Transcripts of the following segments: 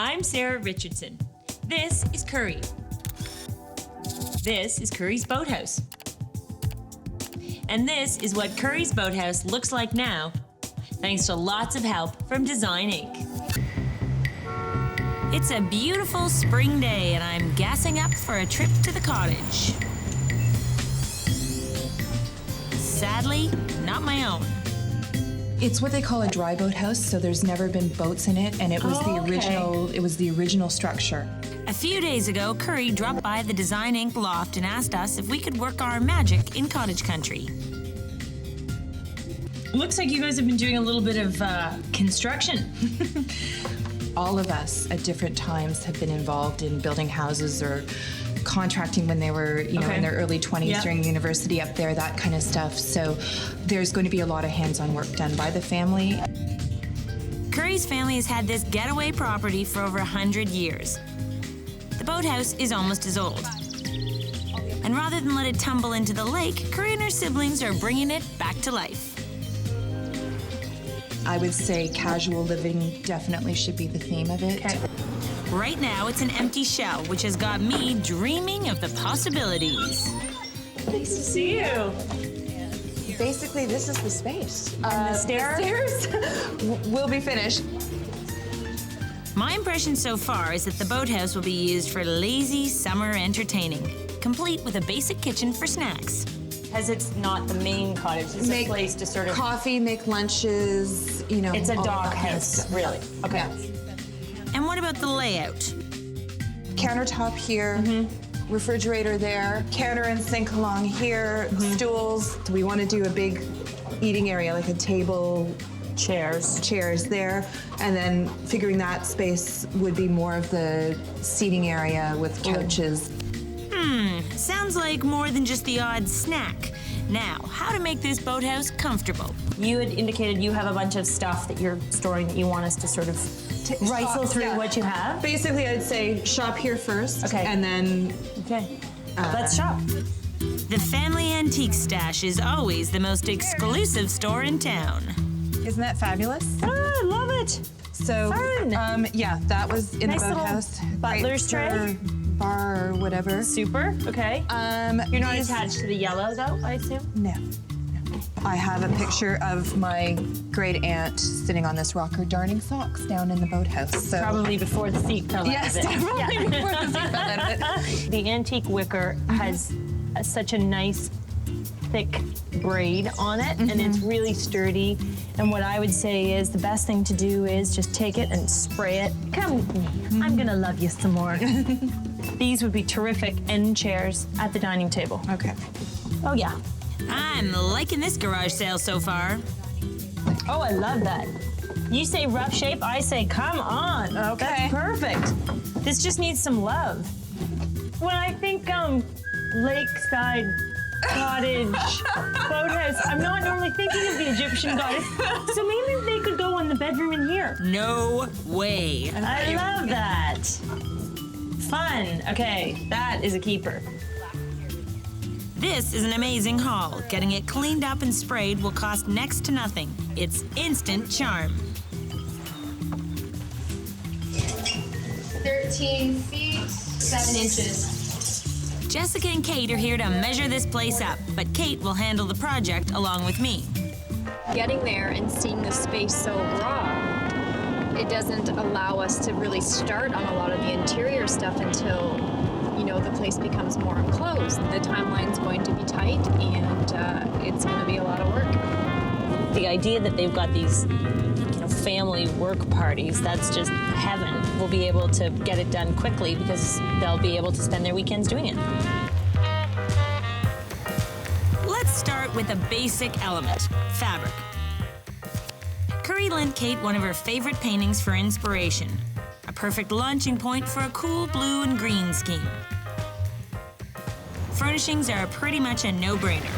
I'm Sarah Richardson. This is Currie. This is Currie's Boathouse. And this is what Currie's Boathouse looks like now, thanks to lots of help from Design Inc. It's a beautiful spring day and I'm gassing up for a trip to the cottage. Sadly, not my own. It's what they call a dry boat house, so there's never been boats in it, and it was the original structure. A few days ago, Currie dropped by the Design Inc. loft and asked us if we could work our magic in cottage country. Looks like you guys have been doing a little bit of construction. All of us at different times have been involved in building houses or contracting when they were, in their early 20s during university up there, that kind of stuff. So there's going to be a lot of hands-on work done by the family. Currie's family has had this getaway property for over 100 years. The boathouse is almost as old. And rather than let it tumble into the lake, Currie and her siblings are bringing it back to life. I would say casual living definitely should be the theme of it. Okay. Right now, it's an empty shell, which has got me dreaming of the possibilities. Nice to see you. Basically, this is the space. The stairs? will be finished. My impression so far is that the boathouse will be used for lazy summer entertaining, complete with a basic kitchen for snacks. As it's not the main cottage, it's a place to sort of... Coffee, make lunches, It's a dog house, really. Okay. Yeah. And what about the layout? Countertop here, refrigerator there, counter and sink along here, stools. We want to do a big eating area, like a table, chairs there, and then figuring that space would be more of the seating area with couches. Sounds like more than just the odd snack. Now, how to make this boathouse comfortable? You had indicated you have a bunch of stuff that you're storing that you want us to sort of rifle through what you have. Basically, I'd say shop here first, and then... Okay, let's shop. The family antique stash is always the most exclusive store in town. Isn't that fabulous? Oh, I love it. So, fun. that was in Nice the little boathouse. butler's tray. Bar or whatever. Super, okay. You're not attached to the yellow, though, I assume? No. I have a picture of my great aunt sitting on this rocker darning socks down in the boathouse. So. Probably before the seat fell Yes, out of it. definitely before the seat fell out of it. The antique wicker has such a nice, thick braid on it, and it's really sturdy. And what I would say is the best thing to do is just take it and spray it. Come with me. I'm gonna love you some more. These would be terrific end chairs at the dining table. Okay. Oh, yeah. I'm liking this garage sale so far. Oh, I love that. You say rough shape, I say come on. Okay. That's perfect. This just needs some love. When I think lakeside cottage boathouse, I'm not normally thinking of the Egyptian goddess, so maybe they could go in the bedroom in here. No way. I love that. Fun. Okay, that is a keeper. This is an amazing haul. Getting it cleaned up and sprayed will cost next to nothing. It's instant charm. 13 feet, 7 inches. Jessica and Kate are here to measure this place up, but Kate will handle the project along with me. Getting there and seeing the space so raw, it doesn't allow us to really start on a lot of the interior stuff until, the place becomes more enclosed. The timeline's going to be tight, and it's going to be a lot of work. The idea that they've got these, family work parties, that's just heaven. We'll be able to get it done quickly because they'll be able to spend their weekends doing it. Let's start with a basic element, fabric. Currie lent Kate one of her favorite paintings for inspiration, a perfect launching point for a cool blue and green scheme. Furnishings are pretty much a no-brainer.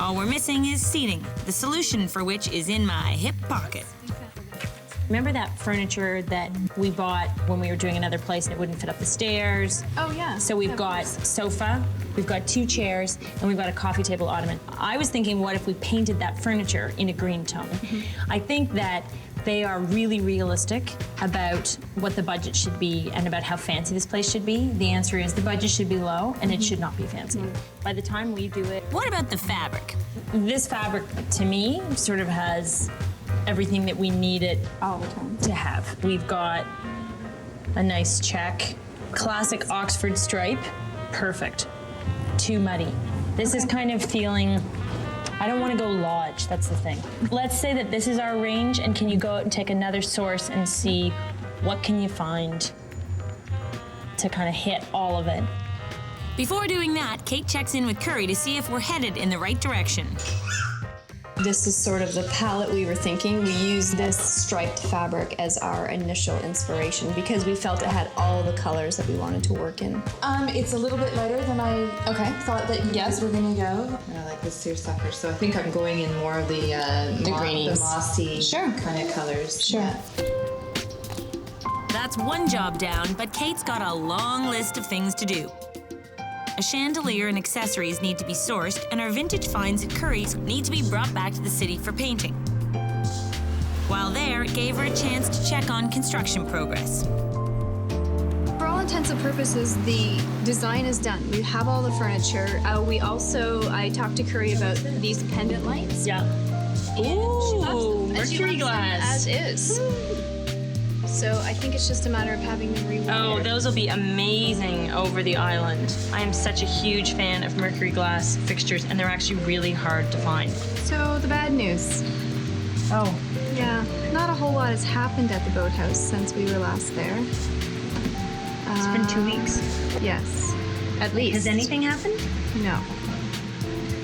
All we're missing is seating, the solution for which is in my hip pocket. Remember that furniture that we bought when we were doing another place and it wouldn't fit up the stairs? Oh, yeah. So we've got sofa, we've got 2 chairs, and we've got a coffee table ottoman. I was thinking, what if we painted that furniture in a green tone? I think that They are really realistic about what the budget should be and about how fancy this place should be. The answer is the budget should be low and it should not be fancy. By the time we do it... What about the fabric? This fabric, to me, sort of has everything that we need it All the time. to have. We've got a nice check, classic Oxford stripe, perfect. Too muddy. This is kind of feeling, I don't want to go lodge, that's the thing. Let's say that this is our range, and can you go out and take another source and see what can you find to kind of hit all of it. Before doing that, Kate checks in with Currie to see if we're headed in the right direction. This is sort of the palette we were thinking. We used this striped fabric as our initial inspiration because we felt it had all the colors that we wanted to work in. It's a little bit lighter than I thought that you guys were gonna go. And I like this seersucker, so I think I'm going in more of the greenies. the mossy kind of colors. Sure. Yeah. That's one job down, but Kate's got a long list of things to do. A chandelier and accessories need to be sourced, and our vintage finds at Currie's need to be brought back to the city for painting. While there, it gave her a chance to check on construction progress. For all intents and purposes, the design is done. We have all the furniture. I talked to Currie about these pendant lights. Yeah. Ooh, mercury glass. As is. So I think it's just a matter of having them rewired. Oh, those will be amazing over the island. I am such a huge fan of mercury glass fixtures, and they're actually really hard to find. So the bad news. Oh. Yeah, not a whole lot has happened at the Boathouse since we were last there. It's been 2 weeks. Yes, at least. Has anything happened? No.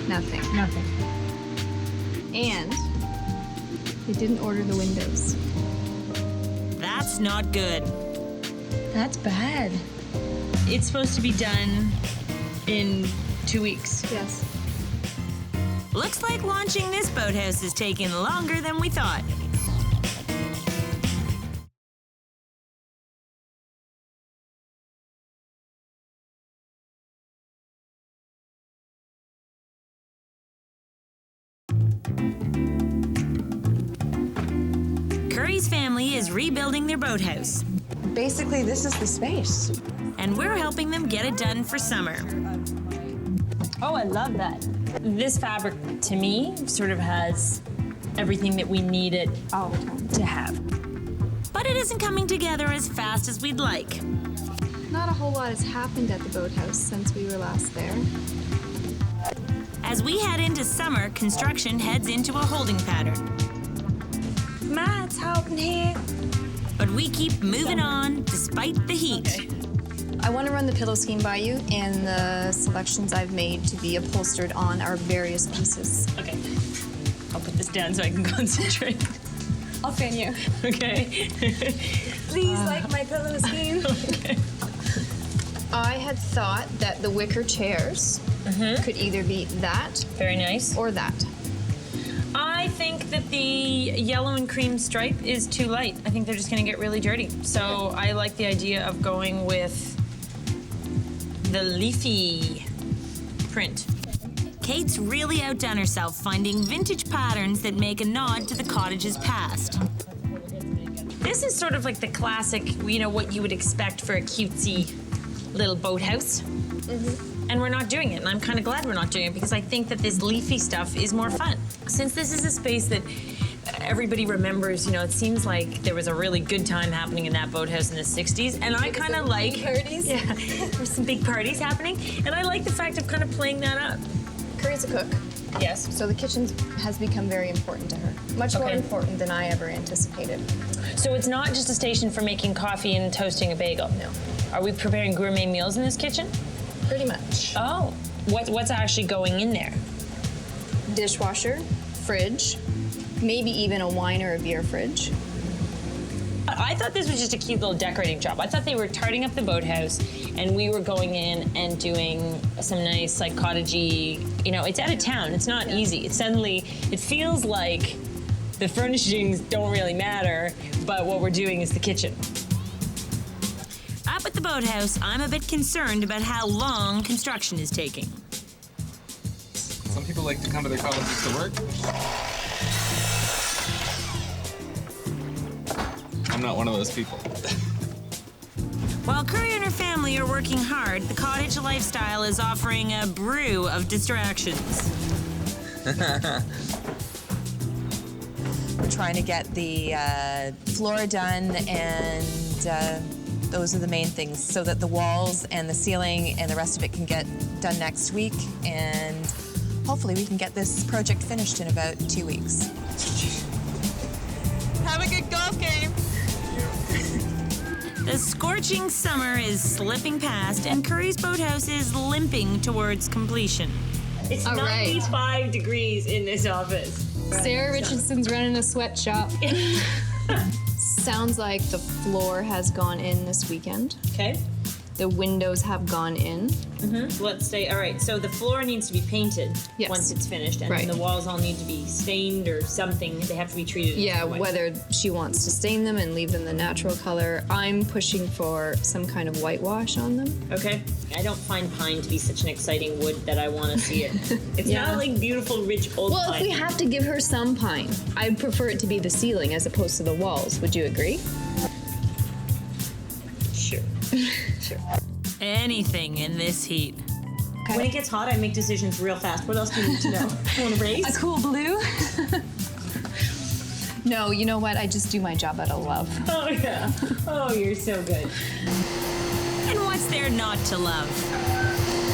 Nothing. Nothing. And they didn't order the windows. That's not good. That's bad. It's supposed to be done in 2 weeks. Yes. Looks like launching this boathouse is taking longer than we thought. Currie's family is rebuilding their boathouse, Basically, this is the space. and we're helping them get it done for summer. Oh, I love that. This fabric, to me, sort of has everything that we need it All the time. to have. But it isn't coming together as fast as we'd like. Not a whole lot has happened at the Boathouse since we were last there. As we head into summer, construction heads into a holding pattern. Matt's helping here. But we keep moving on despite the heat. I want to run the pillow scheme by you and the selections I've made to be upholstered on our various pieces. Okay. I'll put this down so I can concentrate. I'll fan you. Okay. Please like my pillow scheme. Okay. I had thought that the wicker chairs could either be that Very nice. or that. I think that the yellow and cream stripe is too light. I think they're just gonna get really dirty. So I like the idea of going with the leafy print. Kate's really outdone herself finding vintage patterns that make a nod to the cottage's past. This is sort of like the classic, you know, what you would expect for a cutesy little boathouse. And we're not doing it, and I'm kind of glad we're not doing it because I think that this leafy stuff is more fun. Since this is a space that everybody remembers, you know, it seems like there was a really good time happening in that boathouse in the 60s, and I kind of like... parties? Yeah, there's some big parties happening, and I like the fact of kind of playing that up. Currie's a cook, Yes. so the kitchen has become very important to her. Much more Okay. important than I ever anticipated. So it's not just a station for making coffee and toasting a bagel? No. Are we preparing gourmet meals in this kitchen? Pretty much. Oh, what's actually going in there? Dishwasher, fridge, maybe even a wine or a beer fridge. I thought this was just a cute little decorating job. I thought they were tarting up the boathouse, and we were going in and doing some nice, like, cottagey, you know, it's out of town. It's not easy. It feels like the furnishings don't really matter, but what we're doing is the kitchen. Up at the boathouse, I'm a bit concerned about how long construction is taking. Some people like to come to their colleges to work. I'm not one of those people. While Currie and her family are working hard, the cottage lifestyle is offering a brew of distractions. We're trying to get the floor done, and those are the main things, so that the walls and the ceiling and the rest of it can get done next week, and hopefully we can get this project finished in about 2 weeks. Have a good golf game. The scorching summer is slipping past, and Currie's Boathouse is limping towards completion. It's All right. 95 degrees in this office. Sarah Richardson's running a sweatshop. Sounds like the floor has gone in this weekend. Okay. The windows have gone in. Let's say, all right, so the floor needs to be painted Yes. once it's finished, and Right. then the walls all need to be stained or something. They have to be treated in Yeah, some way. whether she wants to stain them and leave them the natural color. I'm pushing for some kind of whitewash on them. Okay. I don't find pine to be such an exciting wood that I want to see it. It's Yeah. not like beautiful, rich old Well, pine. if we have to give her some pine, I'd prefer it to be the ceiling as opposed to the walls. Would you agree? Sure. Sure. Anything in this heat. When it gets hot, I make decisions real fast. What else do you need to know? You want to raise? A cool blue? No, you know what? I just do my job out of love. Oh, yeah. Oh, you're so good. And what's there not to love?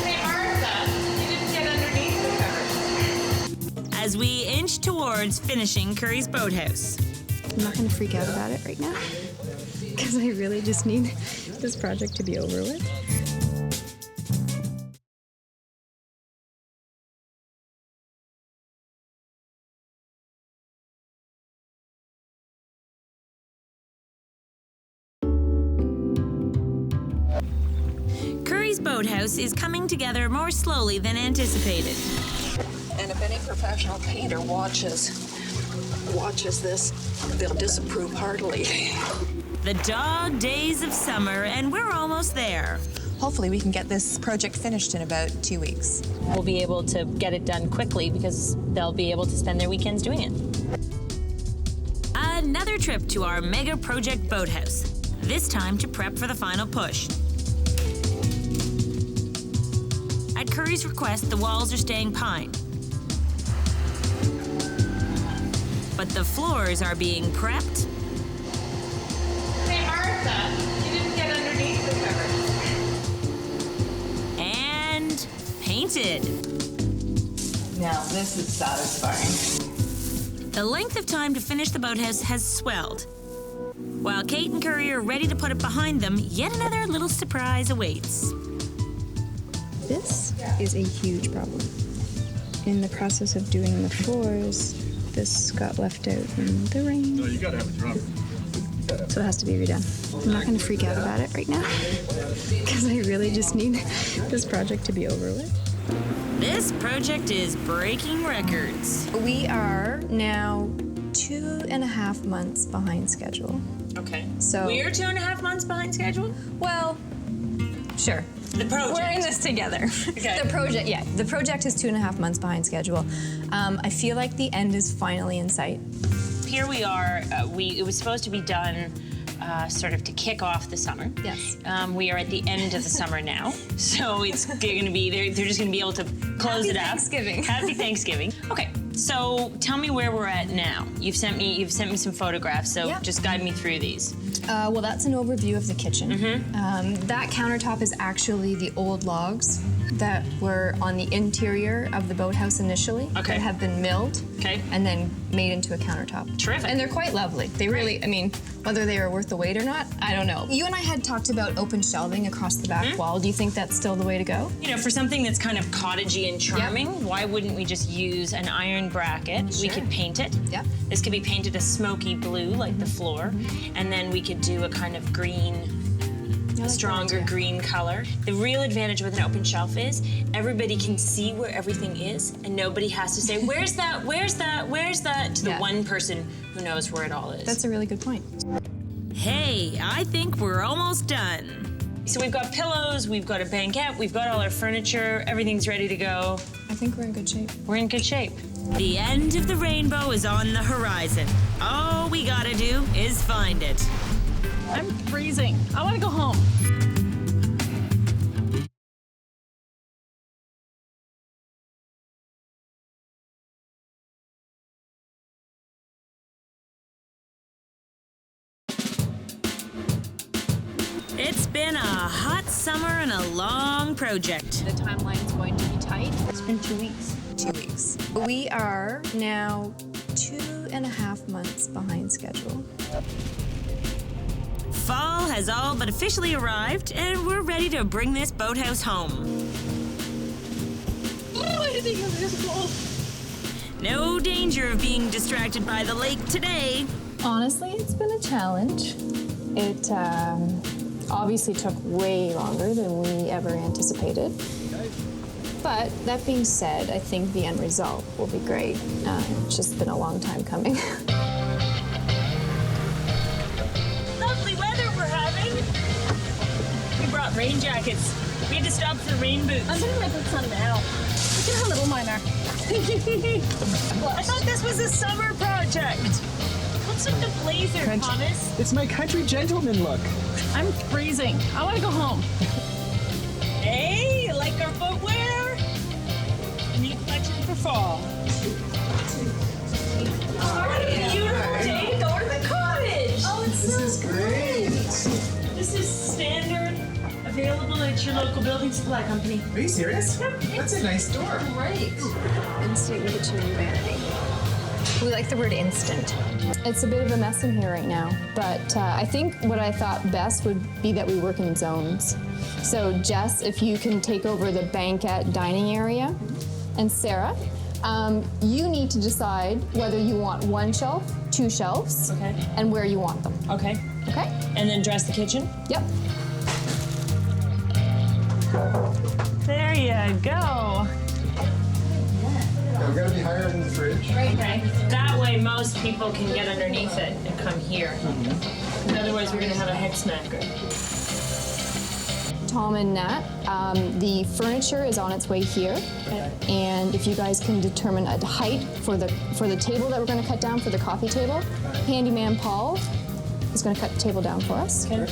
Hey, Martha, you didn't get underneath the cover. As we inch towards finishing Currie's Boathouse. I'm not going to freak out about it right now because I really just need this project to be over with. Currie's Boathouse is coming together more slowly than anticipated. And if any professional painter watches this, they'll disapprove heartily. The dog days of summer, and we're almost there. Hopefully we can get this project finished in about 2 weeks. We'll be able to get it done quickly because they'll be able to spend their weekends doing it. Another trip to our mega project boathouse, this time to prep for the final push. At Currie's request, the walls are staying pine. But the floors are being prepped. Hey, Martha, you didn't get underneath the cover. And painted. Now, this is satisfying. The length of time to finish the boathouse has swelled. While Kate and Currie are ready to put it behind them, yet another little surprise awaits. This is a huge problem. In the process of doing the floors, this got left out in the rain. No, you gotta have a drum. So it has to be redone. I'm not going to freak out about it right now because I really just need this project to be over with. This project is breaking records. We are now 2.5 months behind schedule. Okay. So We're 2.5 months behind schedule? well, sure. The project. We're in this together. Okay. The project is 2.5 months behind schedule. I feel like the end is finally in sight. Here we are. It was supposed to be done sort of to kick off the summer. Yes. We are at the end of the summer now, so it's going to be they're just going to be able to close it up. Thanksgiving. Happy Thanksgiving. Okay, so tell me where we're at now. You've sent me some photographs, so Yeah. just guide me through these. Well, that's an overview of the kitchen. Mm-hmm. That countertop is actually the old logs that were on the interior of the boathouse initially. Okay. That have been milled. Okay. And then made into a countertop. Terrific. And they're quite lovely. They really, I mean, whether they are worth the wait or not, I don't know. You and I had talked about open shelving across the back wall. Do you think that's still the way to go? You know, for something that's kind of cottagey and charming, why wouldn't we just use an iron bracket? We Sure. could paint it. Yep. This could be painted a smoky blue, like the floor, and then we could do a kind of green, a stronger green color. The real advantage with an open shelf is everybody can see where everything is, and nobody has to say, "Where's that? Where's that? Where's that?" to the one person who knows where it all is. That's a really good point. Hey, I think we're almost done. So we've got pillows, we've got a banquette, we've got all our furniture, everything's ready to go. I think we're in good shape. We're in good shape. The end of the rainbow is on the horizon. All we gotta do is find it. I'm freezing. I want to go home. It's been a hot summer and a long project. The timeline's going to be tight. It's been 2 weeks. 2 weeks. We are now 2.5 months behind schedule. Fall has all but officially arrived, and we're ready to bring this boathouse home. Oh, I didn't think it was this cold. No danger of being distracted by the lake today. Honestly, it's been a challenge. It obviously took way longer than we ever anticipated. But that being said, I think the end result will be great. It's just been a long time coming. Lovely weather we're having. We brought rain jackets. We had to stop for rain boots. I'm putting my boots on now. Look at how little mine are. I thought this was a summer project. What's with the blazer, Thomas? It's my country gentleman look. I'm freezing. I want to go home. Hey, you like our footwear? New collection for fall. Beautiful day to go to the cottage. Oh, This is great. this is standard, available at your local building supply company. Are you serious? That's a nice door. Instant kitchen and vanity. We like the word instant. It's a bit of a mess in here right now, but I think what I thought best would be that we work in zones. So Jess, if you can take over the banquette dining area, and Sarah, you need to decide whether you want 1 shelf, 2 shelves, Okay. and where you want them. Okay. Okay? And then dress the kitchen? Yep. There you go. We're gonna be higher than the fridge. Okay. That way most people can get underneath it and come here. Otherwise we're gonna have a head smacker. Tom and Nat, the furniture is on its way here. Okay. And if you guys can determine a height for the table that we're going to cut down for the coffee table, Handyman Paul is going to cut the table down for us. Okay.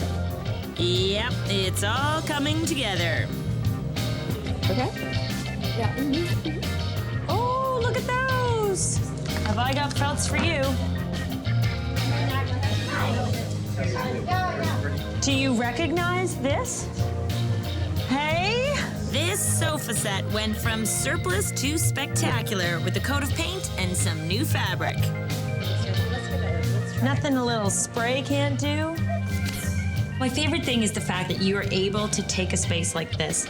Yep, it's all coming together. Okay? Yeah. Oh, look at those! Have I got felts for you? Do you recognize this? Hey? This sofa set went from surplus to spectacular with a coat of paint and some new fabric. Nothing a little spray can't do? My favorite thing is the fact that you are able to take a space like this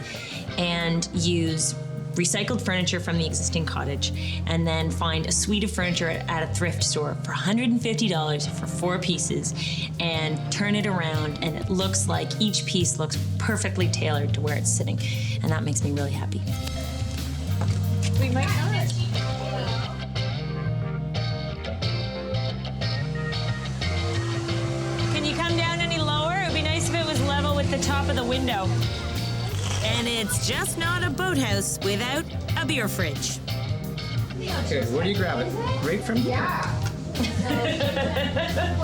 and use recycled furniture from the existing cottage and then find a suite of furniture at a thrift store for $150 for 4 pieces and turn it around, and it looks like each piece looks perfectly tailored to where it's sitting, and that makes me really happy. We might not. Can you come down any lower? It would be nice if it was level with the top of the window. And it's just not a boathouse without a beer fridge. Okay, where do you grab it? Right from here.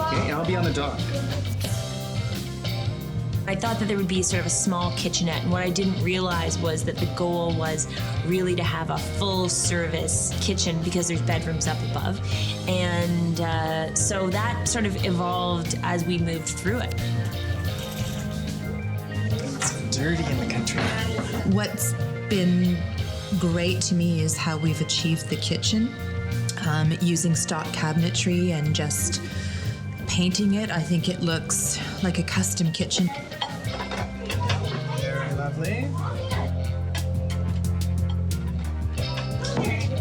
Okay, I'll be on the dock. I thought that there would be sort of a small kitchenette, and what I didn't realize was that the goal was really to have a full-service kitchen because there's bedrooms up above. And so that sort of evolved as we moved through it. Dirty in the country. What's been great to me is how we've achieved the kitchen using stock cabinetry and just painting it. I think it looks like a custom kitchen. Very lovely.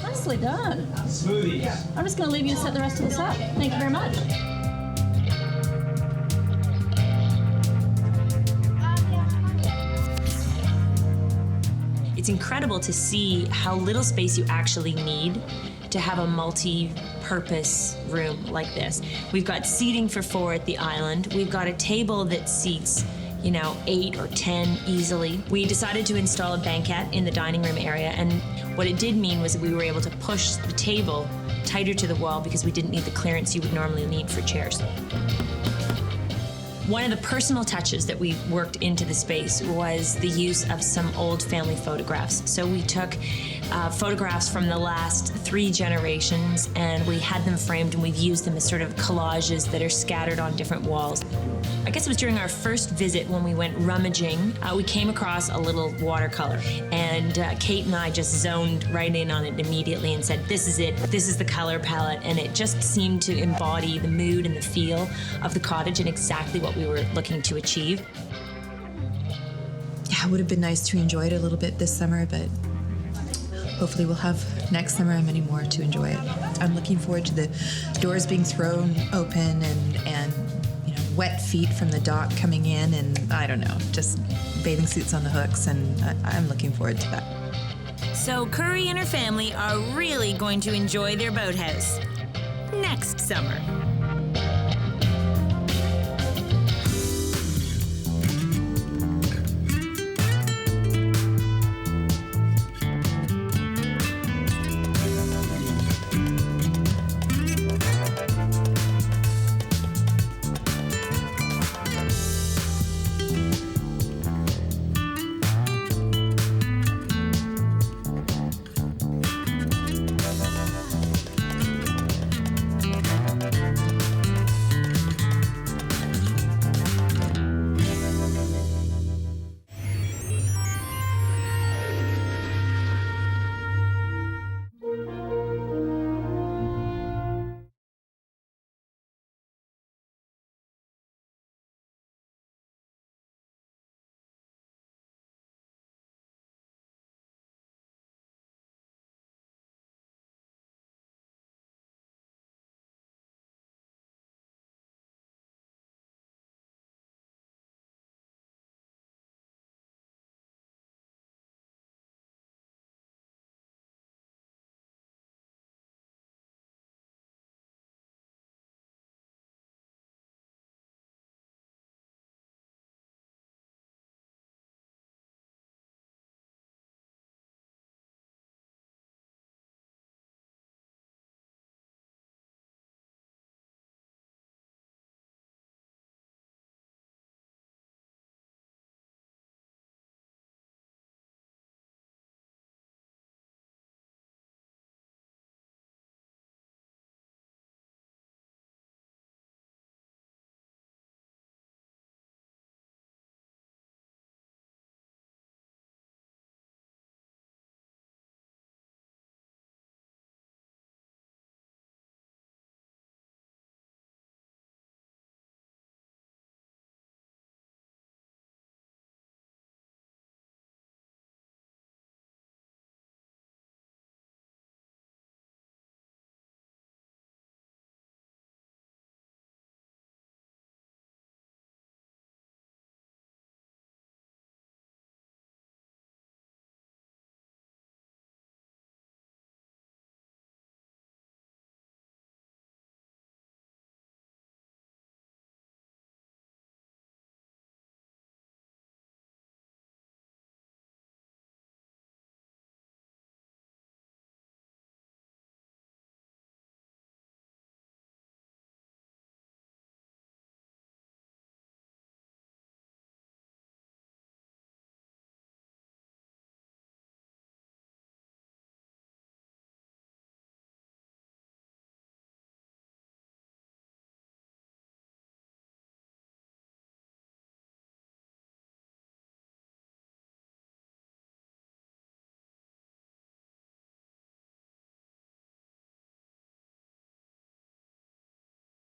Nicely done. Smoothies. I'm just going to leave you to set the rest of this up. Thank you very much. It's incredible to see how little space you actually need to have a multi-purpose room like this. We've got seating for 4 at the island. We've got a table that seats, 8 or 10 easily. We decided to install a banquette in the dining room area, and what it did mean was that we were able to push the table tighter to the wall because we didn't need the clearance you would normally need for chairs. One of the personal touches that we worked into the space was the use of some old family photographs. So we took photographs from the last 3 generations, and we had them framed, and we've used them as sort of collages that are scattered on different walls. I guess it was during our first visit when we went rummaging, we came across a little watercolor, and Kate and I just zoned right in on it immediately and said, this is it, this is the color palette, and it just seemed to embody the mood and the feel of the cottage and exactly what we were looking to achieve. Yeah, it would have been nice to enjoy it a little bit this summer, but hopefully we'll have next summer and many more to enjoy it. I'm looking forward to the doors being thrown open and you know, wet feet from the dock coming in, and I don't know, just bathing suits on the hooks, and I'm looking forward to that. So Currie and her family are really going to enjoy their boathouse next summer.